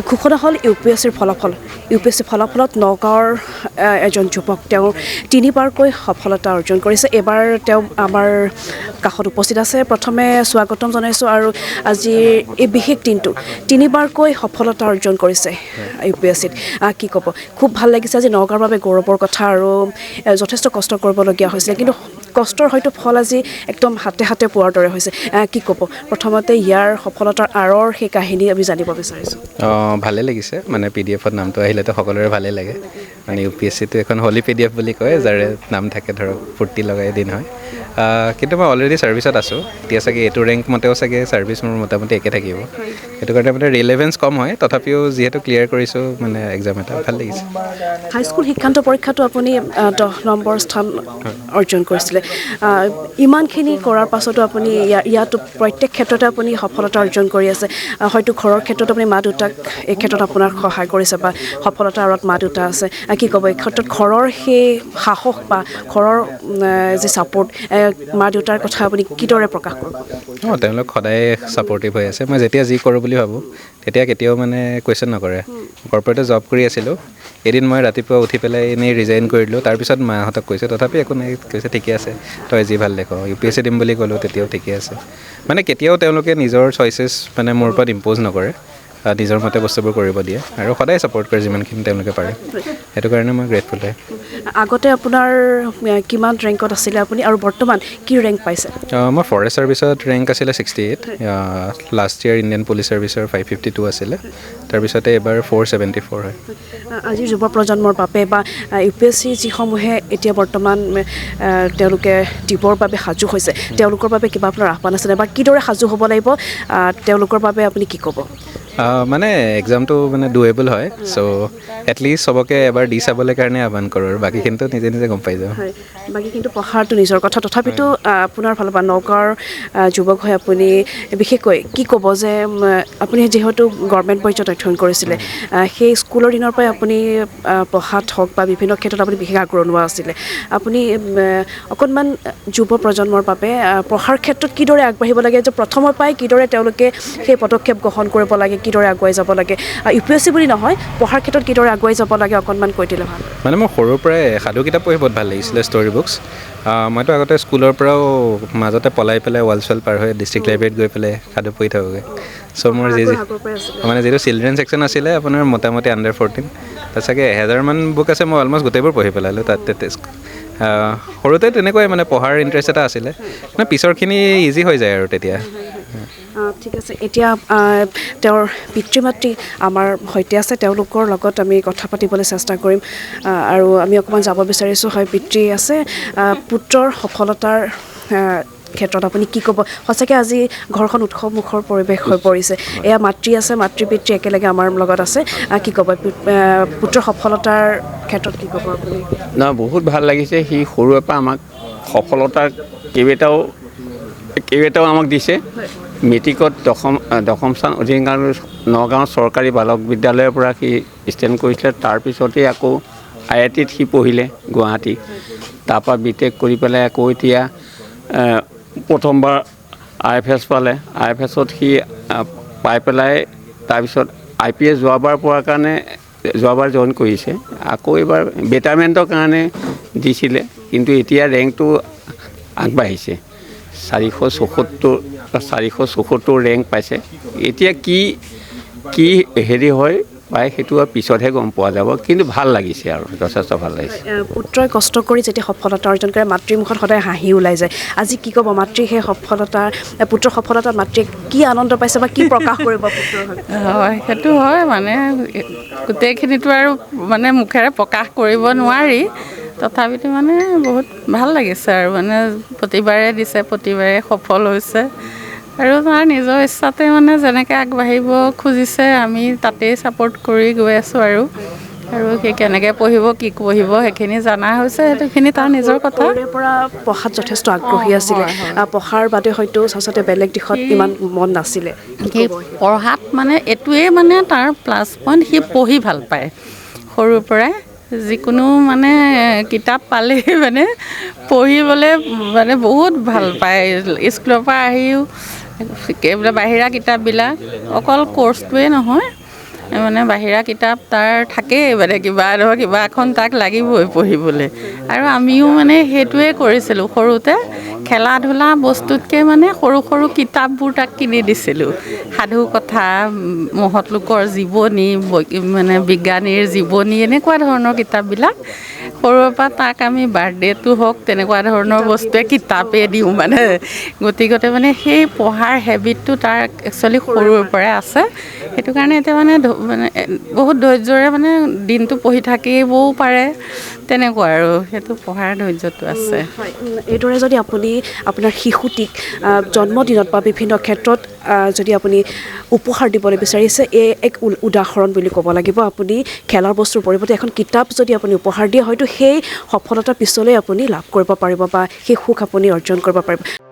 ঘোষণা হ'ল UPSCৰ ফলাফল UPSC ফলাফলত নগাঁৱৰ এজন যুৱক তেওঁ 3বাৰকৈ সফলতা অৰ্জন কৰিছে এবাৰ তেওঁ আমাৰ কাষত উপস্থিত আছে প্ৰথমে স্বাগতম জনাইছোঁ আৰু আজি এই বিশেষ দিনটো 3বাৰকৈ সফলতা অৰ্জন কৰিছে UPSCত কি ক'ব খুব ভাল লাগিছে আজি নগাঁৱৰ বাবে গৌৰৱৰ কথা আৰু যথেষ্ট কষ্ট কৰিবলগীয়া হৈছিলে কিন্তু কষ্টৰ হয়তো ফল আজি একদম হাতে হাতে পোৱাৰ দৰে হৈছে কি ক'ব প্ৰথমতে ইয়াৰ সফলতাৰ আঁৰৰ সেই কাহিনী আমি জানিব বিচাৰিছোঁ ভালে লাগিছে মানে PDFত নামটো আহিলেতো সকলোৰে ভালে লাগে মানে UPSCটো এখন হলি PDF বুলি কয় যাৰে নাম থাকে ধৰক ফূৰ্তি লগাই দিন হয় কিন্তু মই অলৰেডি ছাৰ্ভিচত আছোঁ এতিয়া চাগে এইটো ৰেংক মতেও চাগে ছাৰ্ভিচ মোৰ মোটামুটি একে থাকিব সেইটো কাৰণে মানে ৰিলেভেঞ্চ কম হয় তথাপিও যিহেতু ক্লিয়াৰ কৰিছোঁ মানে এক্সাম এটা ভাল লাগিছে হাইস্কুল শিক্ষান্ত পৰীক্ষাটো আপুনি 10 নম্বৰ স্থান অৰ্জন কৰিছিলে ইমানখিনি কৰাৰ পাছতো আপুনি ইয়াতো প্ৰত্যেক ক্ষেত্ৰতে আপুনি সফলতা অৰ্জন কৰি আছে হয়তো ঘৰৰ ক্ষেত্ৰত আপুনি মা দেউতাক এই ক্ষেত্ৰত আপোনাক সহায় কৰিছে বা সফলতাৰ আঁৰত মা দেউতা আছে কি ক'ব এই ক্ষেত্ৰত ঘৰৰ সেই সাহস বা ঘৰৰ যে ছাপোৰ্ট মা দেউতাৰ কথা আপুনি কিদৰে প্ৰকাশ কৰিব তেওঁলোক সদায় ছাপৰ্টিভ হৈ আছে মই যেতিয়া যি কৰোঁ বুলি ভাবোঁ তেতিয়া কেতিয়াও মানে কুৱেশ্যন নকৰে কৰ্পৰেটে জব কৰি আছিলোঁ এদিন মই ৰাতিপুৱা উঠি পেলাই এনেই ৰিজাইন কৰি দিলোঁ তাৰপিছত মাহঁতক কৈছে তথাপি একো নাই কৈছে ঠিকে আছে তই যি ভাল দেখ UPSC দিম বুলি ক'লোঁ তেতিয়াও ঠিকে আছে মানে কেতিয়াও তেওঁলোকে নিজৰ চইচেছ মানে মোৰ ওপৰত ইম্প'জ নকৰে নিজৰ মতে বস্তুবোৰ কৰিব দিয়ে আৰু সদায় ছাপৰ্ট কৰে যিমানখিনি তেওঁলোকে পাৰে সেইটো কাৰণে মই গ্ৰেটফুল হয় আগতে আপোনাৰ কিমান ৰেংকত আছিলে আপুনি আৰু বৰ্তমান কি ৰেংক পাইছে মই ফৰেষ্ট ছাৰ্ভিচত ৰেংক আছিলে 68 লাষ্ট ইয়াৰ ইণ্ডিয়ান পুলিচ ছাৰ্ভিচৰ 552 আছিলে তাৰপিছতে এবাৰ 474 হয় আজিৰ যুৱ প্ৰজন্মৰ বাবে বা UPSC যিসমূহে এতিয়া বৰ্তমান তেওঁলোকে দিবৰ বাবে সাজু হৈছে তেওঁলোকৰ বাবে কিবা আপোনাৰ আহ্বান আছিলে বা কিদৰে সাজু হ'ব লাগিব তেওঁলোকৰ বাবে আপুনি কি ক'ব মানে এক্সামটো মানে ডুৱেবল হয় চ' এটলিষ্ট চবকে এবাৰ দি চাবলৈ কাৰণে আহ্বান কৰোঁ আৰু বাকীখিনিতো নিজে নিজে গম পাই যাওঁ হয় বাকী কিন্তু পঢ়াটো নিজৰ কথা তথাপিতো আপোনাৰ ফালৰ পৰা নগাঁৱৰ যুৱক হৈ আপুনি বিশেষকৈ কি ক'ব যে আপুনি যিহেতু গভৰ্ণমেণ্ট পৰ্যায়ত অধ্যয়ন কৰিছিলে সেই স্কুলৰ দিনৰ পৰাই আপুনি পঢ়াত হওক বা বিভিন্ন ক্ষেত্ৰত আপুনি বিশেষ আগৰণুৱা আছিলে আপুনি অকণমান যুৱ প্ৰজন্মৰ বাবে পঢ়াৰ ক্ষেত্ৰত কিদৰে আগবাঢ়িব লাগে যে প্ৰথমৰ পৰাই কিদৰে তেওঁলোকে সেই পদক্ষেপ গ্ৰহণ কৰিব লাগে কিদৰে আগুৱাই যাব লাগে UPSC বুলি নহয় পঢ়াৰ ক্ষেত্ৰত কিদৰে আগুৱাই যাব লাগে অকণমান কৈ দিলে ভাল মানে মোৰ সৰুৰ পৰাই সাধু কিতাপ পঢ়ি বহুত ভাল লাগিছিলে ষ্টৰী বুকছ মইতো আগতে স্কুলৰ পৰাও মাজতে পলাই পেলাই ৱাল চোৱাল পাৰ হৈ ডিষ্ট্ৰিক্ট লাইব্ৰেৰীত গৈ পেলাই সাধু পঢ়ি থাকোঁগৈ চ' মোৰ মানে যিটো চিলড্ৰেন ছেকশ্যন আছিলে আপোনাৰ মোটামুটি আণ্ডাৰ 14 তাত চাগে 1000মান বুক আছে মই অলমষ্ট গোটেইবোৰ পঢ়ি পেলালোঁ তাতে সৰুতে তেনেকুৱাই মানে পঢ়াৰ ইণ্টাৰেষ্ট এটা আছিলে মানে পিছৰখিনি ইজি হৈ যায় আৰু তেতিয়া ঠিক আছে এতিয়া তেওঁৰ পিতৃ মাতৃ আমাৰ সৈতে আছে তেওঁলোকৰ লগত আমি কথা পাতিবলৈ চেষ্টা কৰিম আৰু আমি অকণমান যাব বিচাৰিছোঁ হয় পিতৃ আছে পুত্ৰৰ সফলতাৰ ক্ষেত্ৰত আপুনি কি ক'ব সঁচাকৈ আজি ঘৰখন উৎসৱমুখৰ পৰিৱেশ হৈ পৰিছে এয়া মাতৃ আছে মাতৃ পিতৃ একেলগে আমাৰ লগত আছে কি ক'ব পুত্ৰৰ সফলতাৰ ক্ষেত্ৰত কি ক'ব আপুনি বহুত ভাল লাগিছে সি সৰুৰে পৰা আমাক সফলতাৰ কেইবাটাও আমাক দিছে মেট্ৰিকত দশম স্থান অধিকাৰ নগাঁও চৰকাৰী বালক বিদ্যালয়ৰ পৰা সি ষ্টেণ্ড কৰিছিলে তাৰপিছতেই আকৌ IITত সি পঢ়িলে গুৱাহাটী তাৰপৰা BTech কৰি পেলাই আকৌ এতিয়া প্ৰথমবাৰ IFS পালে IFSত সি পাই পেলাই তাৰপিছত IPS যোৱাবাৰ জইন কৰিছে আকৌ এইবাৰ বেটাৰমেণ্টৰ কাৰণে দিছিলে কিন্তু এতিয়া ৰেংকটো আগবাঢ়িছে 474 ৰেংক পাইছে এতিয়া কি হেৰি হয় পাই সেইটো পিছতহে গম পোৱা যাব কিন্তু ভাল লাগিছে আৰু যথেষ্ট ভাল লাগিছে পুত্ৰই কষ্ট কৰি যেতিয়া সফলতা অৰ্জন কৰে মাতৃৰ মুখত সদায় হাঁহি ওলাই যায় আজি কি ক'ব মাতৃ সেই পুত্ৰৰ সফলতাত মাতৃয়ে কি আনন্দ পাইছে বা কি প্ৰকাশ কৰিব পুত্ৰৰ হয় সেইটো হয় মানে গোটেইখিনিতো আৰু মানে মুখেৰে প্ৰকাশ কৰিব নোৱাৰি তথাপিতো মানে বহুত ভাল লাগিছে আৰু মানে প্ৰতিবাৰে দিছে প্ৰতিবাৰে সফল হৈছে আৰু তাৰ নিজৰ ইচ্ছাতে মানে যেনেকৈ আগবাঢ়িব খুজিছে আমি তাতেই ছাপোৰ্ট কৰি গৈ আছোঁ আৰু সেই কেনেকৈ পঢ়িব কি পঢ়িব সেইখিনি জনা হৈছে সেইটোখিনি তাৰ নিজৰ কথা পৰা পঢ়াত যথেষ্ট আগ্ৰহী আছিলে পঢ়াৰ বাদে হয়তো আচলতে বেলেগ দিশত ইমান মন নাছিলে সেই পঢ়াত মানে এইটোৱে মানে তাৰ প্লাছ পইণ্ট সি পঢ়ি ভাল পায় সৰুৰ পৰাই যিকোনো মানে কিতাপ পালেই মানে পঢ়িবলৈ মানে বহুত ভাল পায় স্কুলৰ পৰা আহিও বাহিৰা কিতাপবিলাক অকল কোৰ্চটোৱে নহয় মানে বাহিৰা কিতাপ তাৰ থাকেই মানে কিবা নহয় কিবা এখন তাক লাগিবই পঢ়িবলৈ আৰু আমিও মানে সেইটোৱে কৰিছিলোঁ সৰুতে খেলা ধূলা বস্তুতকৈ মানে সৰু সৰু কিতাপবোৰ তাক কিনি দিছিলোঁ সাধু কথা মহৎ লোকৰ জীৱনী মানে বিজ্ঞানীৰ জীৱনী এনেকুৱা ধৰণৰ কিতাপবিলাক সৰুৰ পৰা তাক আমি বাৰ্থডেটো হওক তেনেকুৱা ধৰণৰ বস্তুৱে কিতাপেই দিওঁ মানে গতিকতে মানে সেই পঢ়াৰ হেবিটটো তাৰ একচুৱেলি সৰুৰ পৰাই আছে সেইটো কাৰণে এতিয়া মানে বহুত ধৈৰ্যৰে মানে দিনটো পঢ়ি থাকিবও পাৰে তেনেকুৱা আৰু সেইটো পঢ়াৰ ধৈৰ্যটো আছে হয় এইদৰে যদি আপুনি আপোনাৰ শিশুটিক জন্মদিনত বা বিভিন্ন ক্ষেত্ৰত যদি আপুনি উপহাৰ দিবলৈ বিচাৰিছে এই এক উদাহৰণ বুলি ক'ব লাগিব আপুনি খেলাৰ বস্তুৰ পৰিৱৰ্তে এখন কিতাপ যদি আপুনি উপহাৰ দিয়ে হয়তো সেই সফলতাৰ পিছলৈ আপুনি লাভ কৰিব পাৰিব বা সেই সুখ আপুনি অৰ্জন কৰিব পাৰিব